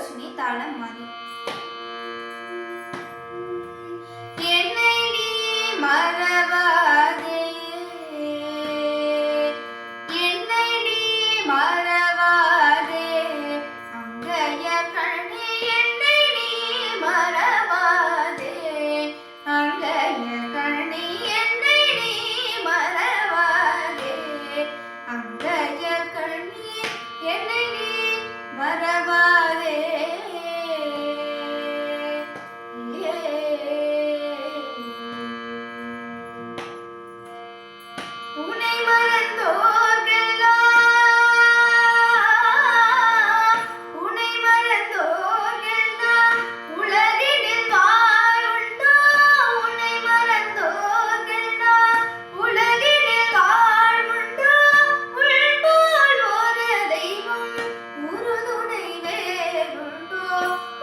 வர்ஷினி தாளம் மாறி. என்னை நீ மறவாதே, என்னை நீ மறவாதே, அங்கைய கண்ணி என்னை நீ மறவாதே, அங்கைய கண்ணி என்னை நீ மறவாதே, அங்கைய கண்ணி என்னை நீ மறவாதே. உன்னை மறந்தோர்கெல்லாம், உன்னை மறந்தோர்கெல்லாம் உலகினில் வாழுண்டோ, உன்னை மறந்தோர்கெல்லாம் உலகினில் வாழுண்டோ, உள்போல் ஒரு தெய்வம் உறுதுணை வேறுண்டோ,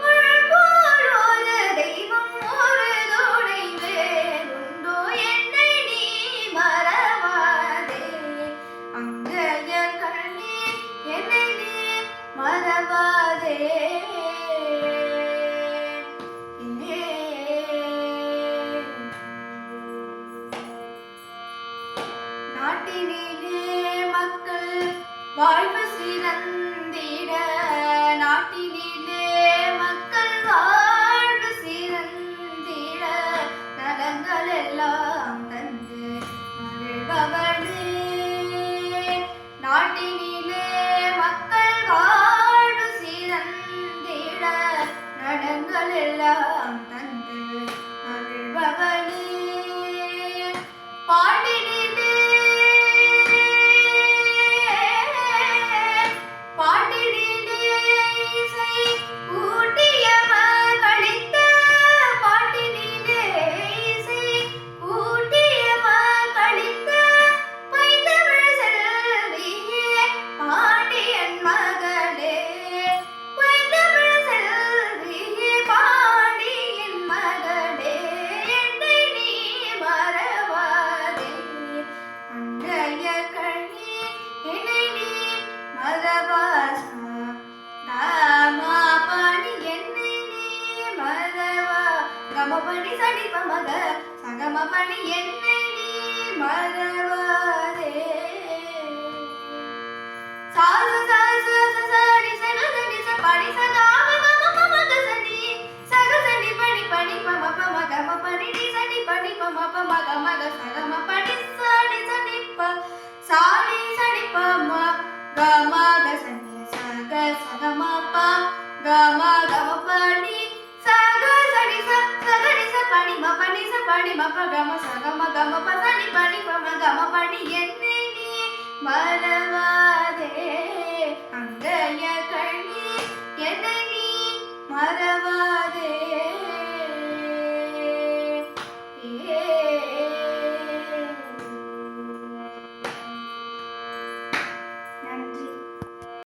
உள்போல் ஒரு தெய்வம் உறுதுணை வேறுண்டோ, என்னை நீ மறவாதே, அங்கைய கண்ணி என்னை நீ மறவாதே. நாட்டினிலே மக்கள் வாழ்வு சிறந்திட, நாட்டினிலே மக்கள் வாழ்வு சிறந்திட, நலங்கள் எல்லாம் தந்து மகிழ்பவளே, நாட்டினிலே மக்கள் வாழ்வு சிறந்திட, நலங்கள் எல்லாம் தந்து மகிழ்பவளே, பாட்டினிலே பாட்டினிலே இசை ஊட்டிய மகளித்த, பாட்டினிலே இசை ஊட்டிய மகளித்த, பைந்தமிழ் செல்வியே பாண்டியன் மகளே, பைந்தமிழ் செல்வியே பாண்டியன் மகளே, என்னை நீ மறவாதே, அங்கைய கண்ணி என்னை நீ மறவாதே, பணி என்னை நீ மறவா, கமபணி சடிபமக சகமபணி என்னை நீ மறவாதே, சாசு சாசு சடி சகசடி சபடி சகாம கமபமக சடி சகசடி பணி பணி பம பம கமபணி டி சடி பணி பம பம கமக சகம பணி சடி சடி ப சாடி சடி பம கமக சடி சக சகம ப கம கம பணி சக சடி ச சகடி ச பணி ம பணி ச பணி ம ப கம சகம கம ப சடி பணி பம கம பணி என்னை நீ மறவா